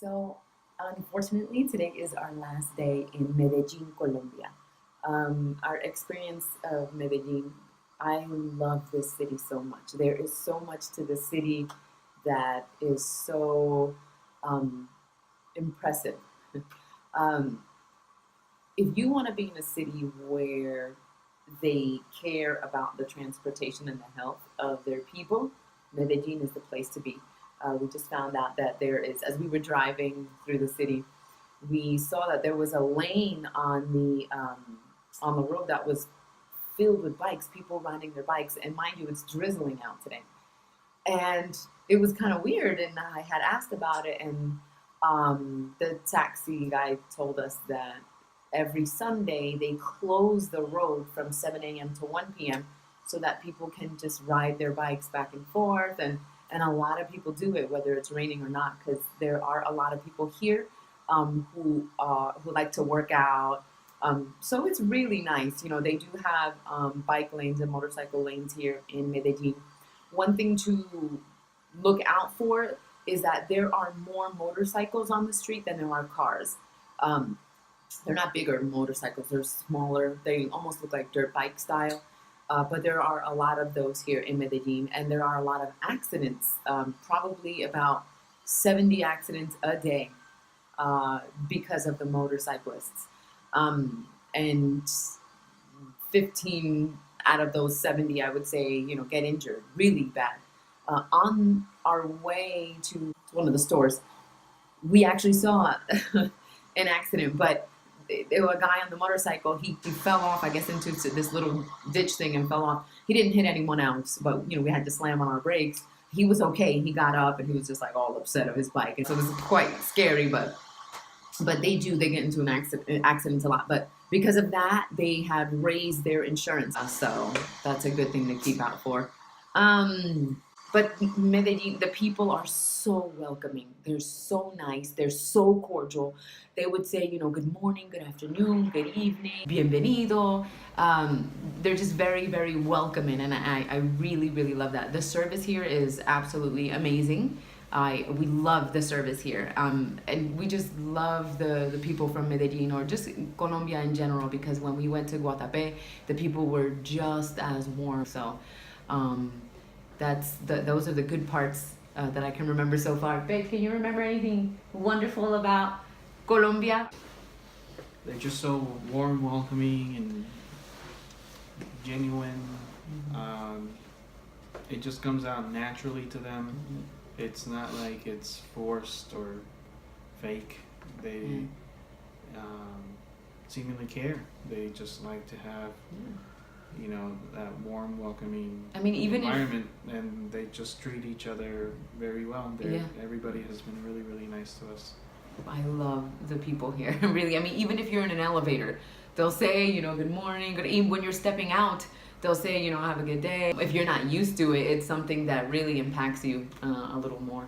So, unfortunately, today is our last day in Medellin, Colombia. Our experience of Medellin, I love this city so much. There is so much to the city that is so um, impressive. um, if you want to be in a city where they care about the transportation and the health of their people, Medellin is the place to be. We just found out that there is, as we were driving through the city, we saw that there was a lane on the road that was filled with bikes, people riding their bikes, and mind you, it's drizzling out today, and it was kind of weird. And I had asked about it, and the taxi guy told us that every Sunday they close the road from 7 a.m. to 1 p.m. so that people can just ride their bikes back and forth. And a lot of people do it, whether it's raining or not, because there are a lot of people here who like to work out. So it's really nice. You know, they do have bike lanes and motorcycle lanes here in Medellin. One thing to look out for is that there are more motorcycles on the street than there are cars. Um, they're not bigger motorcycles, they're smaller. They almost look like dirt bike style. But there are a lot of those here in Medellin, and there are a lot of accidents, probably about 70 accidents a day because of the motorcyclists. And 15 out of those 70, I would say, get injured really bad. On our way to one of the stores, we actually saw an accident, but there was a guy on the motorcycle. He fell off, I guess, into this little ditch thing and fell off. He didn't hit anyone else, but we had to slam on our brakes. He was okay. He got up and he was just like all upset of his bike, and so it was quite scary. But they get into an accidents a lot. But because of that, they had raised their insurance, so that's a good thing to keep out for. But Medellin, the people are so welcoming. They're so nice. They're so cordial. They would say, good morning, good afternoon, good evening, bienvenido. They're just very, very welcoming, and I really, really love that. The service here is absolutely amazing. We love the service here, and we just love the people from Medellin, or just Colombia in general, because when we went to Guatapé, the people were just as warm. So those are the good parts that I can remember so far. Babe, can you remember anything wonderful about Colombia? They're just so warm, welcoming, and genuine. It just comes out naturally to them. It's not like it's forced or fake. They seemingly care. They just like to have, that warm, welcoming Even environment, and they just treat each other very well. Everybody has been really, really nice to us. I love the people here, really. Even if you're in an elevator, they'll say, good morning, good evening. When you're stepping out, they'll say, have a good day. If you're not used to it, it's something that really impacts you a little more.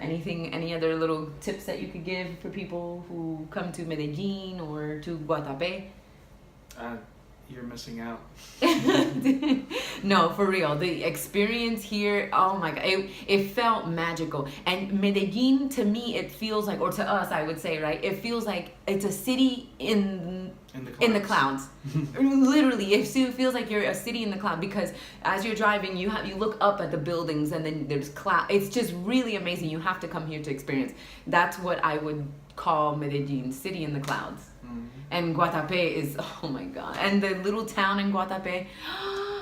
Any other little tips that you could give for people who come to Medellin or to Guatapé? You're missing out. No, for real. The experience here, oh my God, it felt magical. And Medellin, to me, it feels like, or to us, I would say, right? It feels like it's a city in the clouds. Literally, it feels like you're a city in the cloud, because as you're driving, you look up at the buildings, and then there's cloud. It's just really amazing. You have to come here to experience. That's what I would call Medellin, city in the clouds. And Guatapé is, oh my God, and the little town in Guatapé.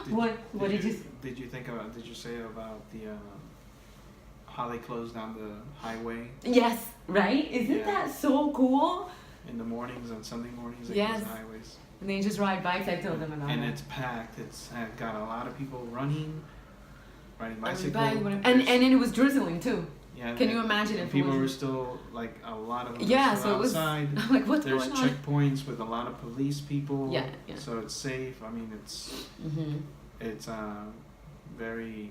Did you say about the how they closed down the highway? Yes, right? Isn't that so cool? In the mornings, on Sunday mornings, they close the highways. And they just ride bikes. I told them about and that. It's packed. It's got a lot of people riding bicycles. And it was drizzling too. Yeah, can you imagine if people were still, like, a lot of them so outside. It was, like, what's There's going on? checkpoints with a lot of police people. Yeah. So it's safe. It's very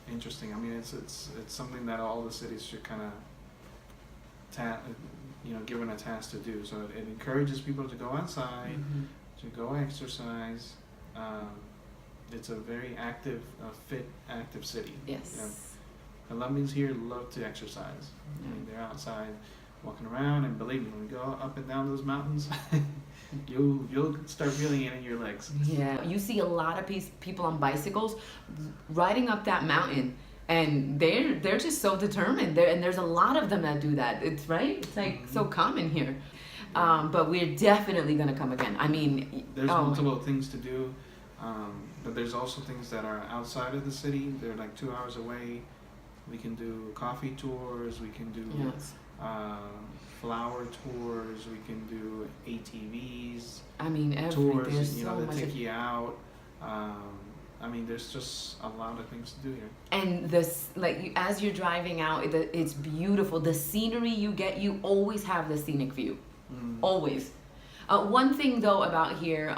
interesting. It's something that all the cities should kind of given a task to do. So it encourages people to go outside, to go exercise. It's a very active, fit, active city. Yes. Colombians here love to exercise. I mean, they're outside walking around, and believe me, when we go up and down those mountains, you'll start feeling it in your legs. Yeah, you see a lot of people on bicycles riding up that mountain, and they're just so determined. And there's a lot of them that do that. It's right. It's like so common here. But we're definitely gonna come again. I mean, there's multiple things to do, but there's also things that are outside of the city. They're like 2 hours away. We can do coffee tours. We can do flower tours. We can do ATVs. I mean, tours. There's You so know, that much take you out. I mean, there's just a lot of things to do here. And this, like, as you're driving out, it's beautiful. The scenery you get, you always have the scenic view. Always. One thing though about here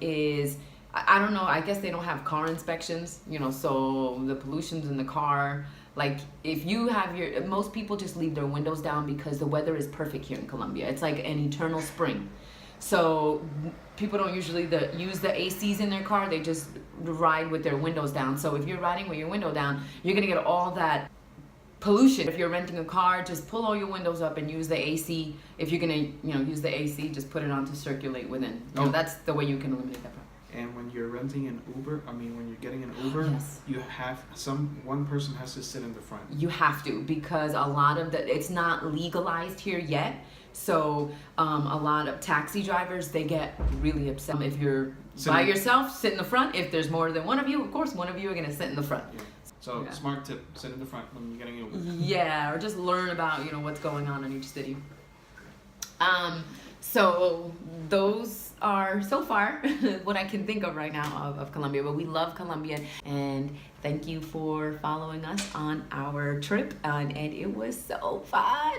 is, I don't know, I guess they don't have car inspections, you know, so the pollution's in the car. Like, if you have most people just leave their windows down because the weather is perfect here in Colombia. It's like an eternal spring. So people don't usually use the ACs in their car. They just ride with their windows down. So if you're riding with your window down, you're gonna get all that pollution. If you're renting a car, just pull all your windows up and use the AC. If you're gonna, use the AC, just put it on to circulate within. You know, that's the way you can eliminate that problem. And when you're renting an Uber, when you're getting an Uber, you have one person has to sit in the front. You have to, because a lot of it's not legalized here yet. So a lot of taxi drivers, they get really upset. If you're by yourself, sit in the front. If there's more than one of you, of course, one of you are gonna sit in the front. Yeah. So smart tip: sit in the front when you're getting Uber. Yeah, or just learn about what's going on in each city. So those are so far what I can think of right now of Colombia. But we love Colombia, and thank you for following us on our trip, and it was so fun.